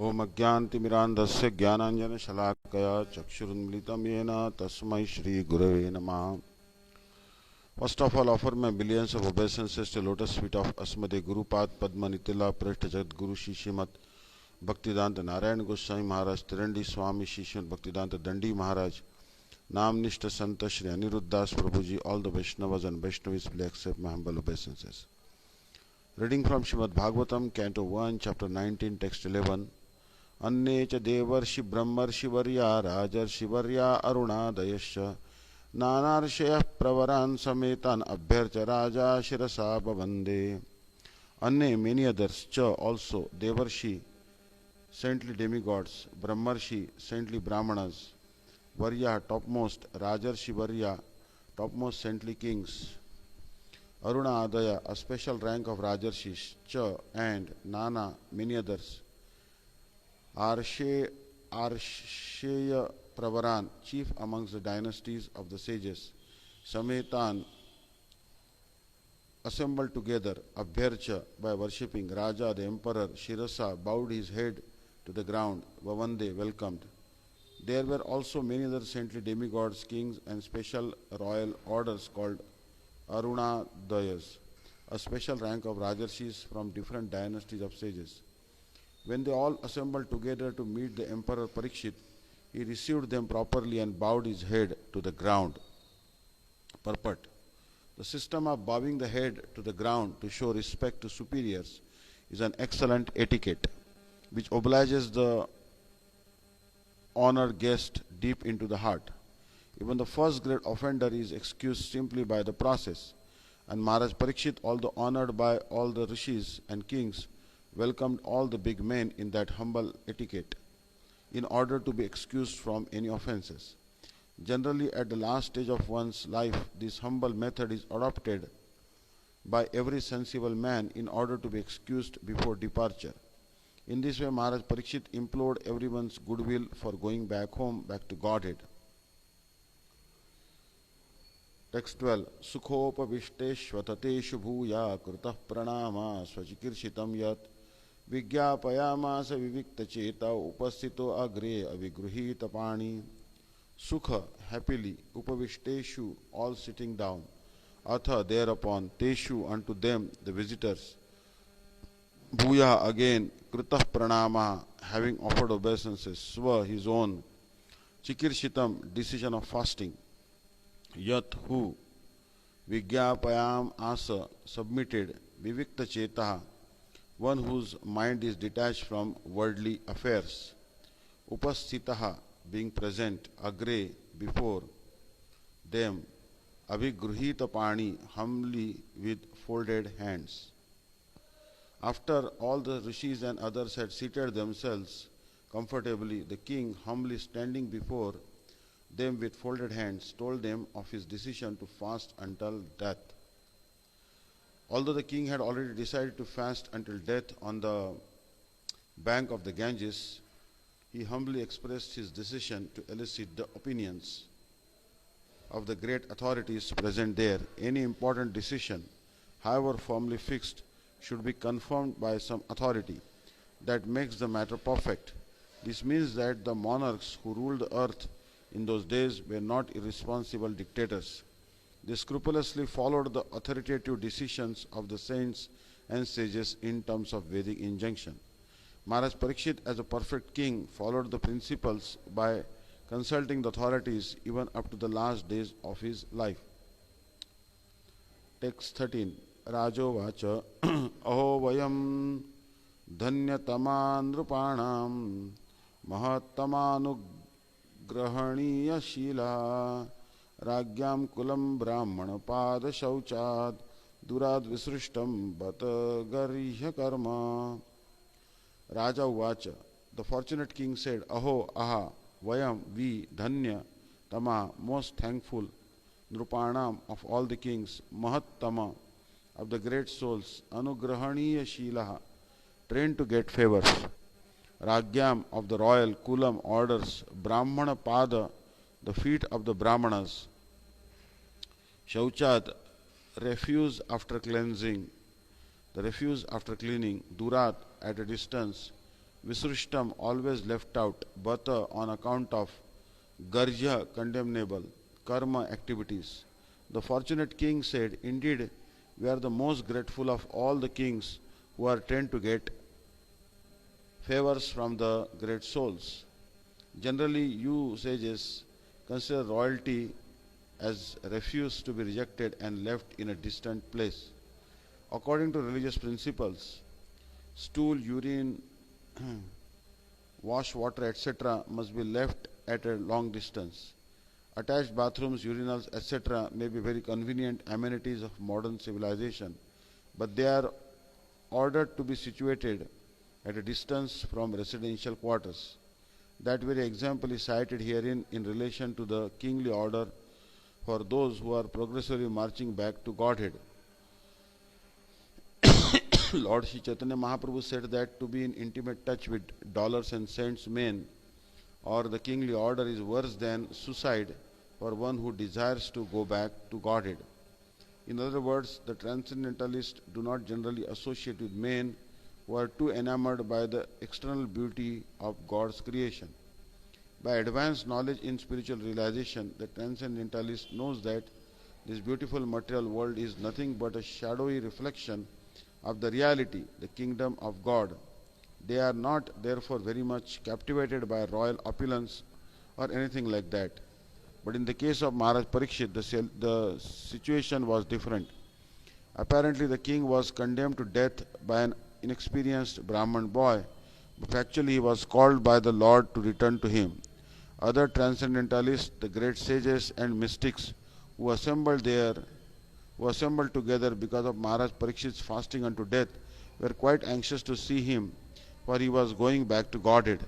ओम अज्ञानतिमिरान्धस्य ज्ञानाञ्जनशलाकया चक्षुरुन्मिलितं येन तस्मै श्रीगुरवे नमः. First of all, offer my billions of obeisances to lotus feet of Asmade Gurupad Padma Nitila Prashta Jagat Guru Shishimat Bhaktivedanta Narayan Goswami Maharaj Tirandi Swami Shishimat Bhaktivedanta Dandi Maharaj Nam Nishta Santa Shri Aniruddhas Prabhuji. All the Vaishnavas and Vaishnavis will accept my humble obeisances. Reading from Srimad Bhagavatam, Canto 1, Chapter 19, Text 11. अन्ये च देवर्षि ब्रह्मर्षि वर्या राजर्षि वर्या अरुणादयश्च नानार्षयः प्रवरान् समेतान् अभ्यर्च्य राजा शिरसा बवन्दे. अन्ये, many others, ch also, devarshi, saintly demigods, brahmarshi, saintly brahmanas, varya, topmost, rajarshi varya, topmost saintly kings, aruna adaya, a special rank of rajarshis, ch and nana, many others, Arsheya Pravaran, chief amongst the dynasties of the sages, Sametan, assembled together, Abhyarcha, by worshipping, Raja, the emperor, Shirasa, bowed his head to the ground, Vavande, welcomed. There were also many other saintly demigods, kings, and special royal orders called Arunadayas, a special rank of Rajarshis from different dynasties of sages. When they all assembled together to meet the Emperor Parikshit, he received them properly and bowed his head to the ground. Purport. The system of bowing the head to the ground to show respect to superiors is an excellent etiquette, which obliges the honored guest deep into the heart. Even the first great offender is excused simply by the process, and Maharaj Parikshit, although honored by all the rishis and kings, welcomed all the big men in that humble etiquette in order to be excused from any offenses. Generally, at the last stage of one's life, this humble method is adopted by every sensible man in order to be excused before departure. In this way, Maharaj Parikshit implored everyone's goodwill for going back home, back to Godhead. Text 12. Sukhopavishteshvatateshu bhuya krutah pranama swachikirsitam yat विज्ञापयामास विविक्त चेता उपस्थितो अग्रे अविगृहीत पाणी. Sukha, happily, upavishteshu, all sitting down, atha, thereupon, teshu, unto them, the visitors, bhuya, again, kritah pranama, having offered obeisances, swa, his own, chikirshitam, decision of fasting, yat, who, vigyapayam asa, submitted, vivikta chetaha, one whose mind is detached from worldly affairs, upasthitaha, being present, agre, before them, abhigruhita pani, humbly with folded hands. After all the rishis and others had seated themselves comfortably, the king, humbly standing before them with folded hands, told them of his decision to fast until death. Although the king had already decided to fast until death on the bank of the Ganges, he humbly expressed his decision to elicit the opinions of the great authorities present there. Any important decision, however firmly fixed, should be confirmed by some authority that makes the matter perfect. This means that the monarchs who ruled the earth in those days were not irresponsible dictators. They scrupulously followed the authoritative decisions of the saints and sages in terms of Vedic injunction. Maharaj Parikshit, as a perfect king, followed the principles by consulting the authorities even up to the last days of his life. Text 13. Rajo vacha aho vayam dhanyataman nrupanam mahattamanugrahaniya shila Ragyam kulam brahmana pada shauchad durad visrishtam bata garihya karma. Raja Uvacha, the fortunate king said, Aho, aha, vayam, we, dhanya, tama, most thankful, nrupanam, of all the kings, mahattama, of the great souls, anugrahaniya shilaha, trained to get favors, Ragyam, of the royal, kulam, orders, brahmana pada, the feet of the brahmanas, Shauchat, refuse after cleansing, the refuse after cleaning, Durat, at a distance, Visrushtam always left out, Bata on account of Garja condemnable karma activities. The fortunate king said, indeed, we are the most grateful of all the kings who are tend to get favors from the great souls. Generally, you sages consider royalty as refuse to be rejected and left in a distant place. According to religious principles, stool, urine, wash water, etc., must be left at a long distance. Attached bathrooms, urinals, etc., may be very convenient amenities of modern civilization, but they are ordered to be situated at a distance from residential quarters. That very example is cited herein in relation to the kingly order for those who are progressively marching back to Godhead. Lord Sri Chaitanya Mahaprabhu said that to be in intimate touch with dollars and cents men or the kingly order is worse than suicide for one who desires to go back to Godhead. In other words, the transcendentalists do not generally associate with men who are too enamored by the external beauty of God's creation. By advanced knowledge in spiritual realization, the transcendentalist knows that this beautiful material world is nothing but a shadowy reflection of the reality, the kingdom of God. They are not therefore very much captivated by royal opulence or anything like that. But in the case of Maharaj Parikshit, the situation was different. Apparently, the king was condemned to death by an inexperienced Brahman boy, but actually he was called by the Lord to return to him. Other transcendentalists, the great sages and mystics who assembled together because of Maharaj Parikshit's fasting unto death, were quite anxious to see him, for he was going back to Godhead.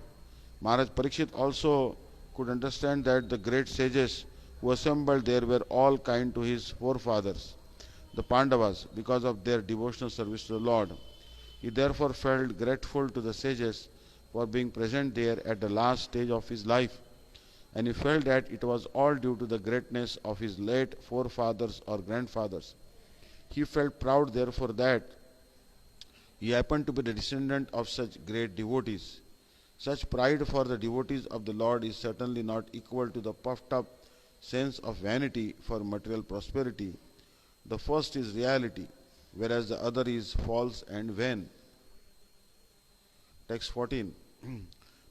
Maharaj Parikshit also could understand that the great sages who assembled there were all kind to his forefathers, the Pandavas, because of their devotional service to the Lord. He therefore felt grateful to the sages for being present there at the last stage of his life, and he felt that it was all due to the greatness of his late forefathers or grandfathers. He felt proud therefore that he happened to be the descendant of such great devotees. Such pride for the devotees of the Lord is certainly not equal to the puffed up sense of vanity for material prosperity. The first is reality, whereas the other is false and vain. Text 14.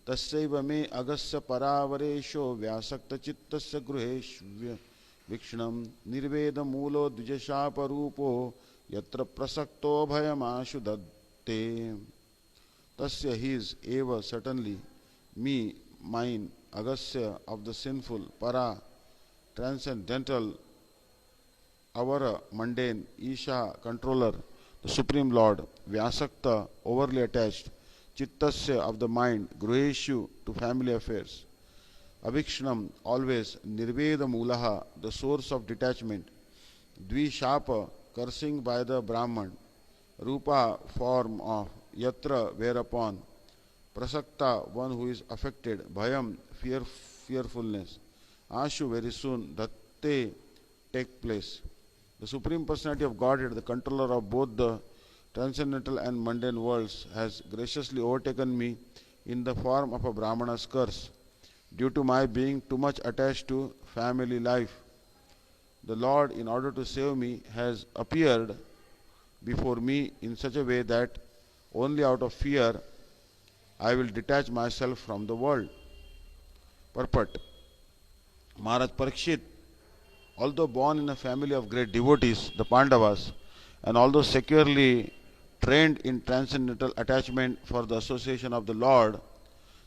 तस्यैव मे अगस्य परावरेशो व्यासक्तचित्तस्य गृहेष्व्य वीक्षणं निर्वेदमूलो द्विजशापरूपो यत्र प्रसक्तो भयमाशु दत्ते. Tasya his, eva certainly, me, mine, agasya of the sinful, para, transcendental, avara, mundane, isha, controller, the supreme Lord, vyasakta, overly attached, chittasya of the mind, gruheshu to family affairs, avikshnam, always, nirveda mulaha, the source of detachment, dvishapa, cursing by the Brahman, rupa, form of, yatra, whereupon, prasakta, one who is affected, bhayam, fearfulness, ashu, very soon, datte, take place. The Supreme Personality of Godhead, the controller of both the transcendental and mundane worlds, has graciously overtaken me in the form of a Brahmana's curse, due to my being too much attached to family life. The Lord, in order to save me, has appeared before me in such a way that only out of fear I will detach myself from the world. Purport. Maharaj Parikshit, although born in a family of great devotees, the Pandavas, and although securely trained in transcendental attachment for the association of the Lord,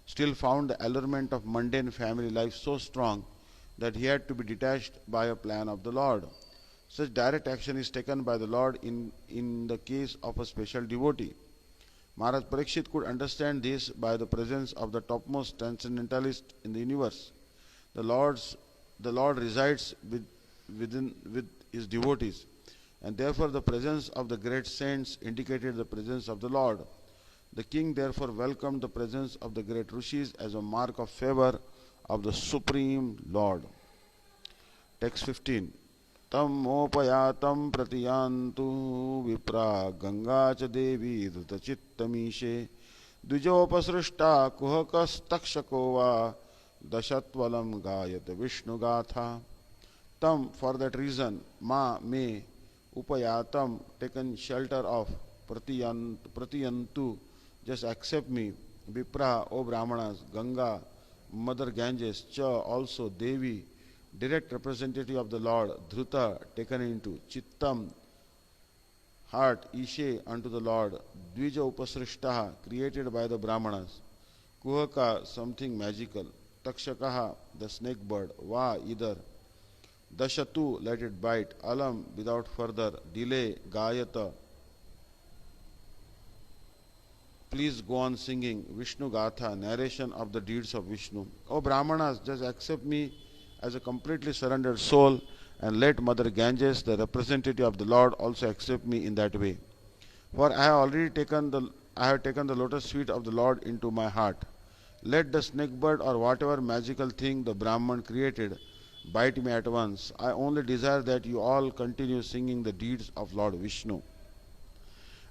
still found the allurement of mundane family life so strong that he had to be detached by a plan of the Lord. Such direct action is taken by the Lord in the case of a special devotee. Maharaj Parikshit could understand this by the presence of the topmost transcendentalist in the universe. The Lord resides with his devotees, and therefore the presence of the great saints indicated the presence of the Lord. The king therefore welcomed the presence of the great rishis as a mark of favor of the Supreme Lord. Text 15. Tam mopayatam pratiyantu vipra ganga cha devi dhrutachitamishe द्विजोपसृष्टा कुहकस्तक्षको वा दशत्वलं गायत विष्णुगाथा. Tam, for that reason, ma me upayatam, taken shelter of, pratiyantu, just accept me, Vipra, O Brahmanas, Ganga, Mother Ganges, Cha, also Devi, direct representative of the Lord, Dhruta, taken into, Chittam, heart, Ishe, unto the Lord, Dvija Upasrishtaha, created by the Brahmanas, Kuhaka, something magical, Takshakaha, the snake bird, Va, either, Dashatu, let it bite, Alam, without further delay, Gayata, please go on singing, Vishnu Gatha, narration of the deeds of Vishnu. O Brahmanas, just accept me as a completely surrendered soul and let Mother Ganges, the representative of the Lord, also accept me in that way. For I have taken the lotus feet of the Lord into my heart. Let the snake bird or whatever magical thing the Brahman created bite me at once. I only desire that you all continue singing the deeds of Lord Vishnu.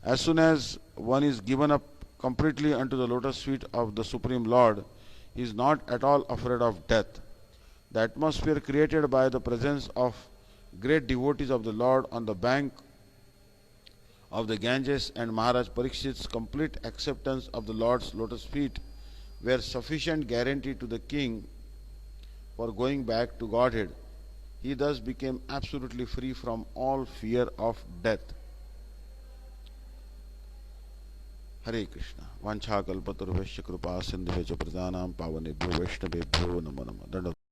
As soon as one is given up completely unto the lotus feet of the Supreme Lord, he is not at all afraid of death. The atmosphere created by the presence of great devotees of the Lord on the bank of the Ganges and Maharaj Parikshit's complete acceptance of the Lord's lotus feet were sufficient guarantee to the king for going back to Godhead. He thus became absolutely free from all fear of death. Hare Krishna. Vancha kalpatarvesya kripa sindhuvya prajanaam pavanebhyo vaishnavebhyo namo namo.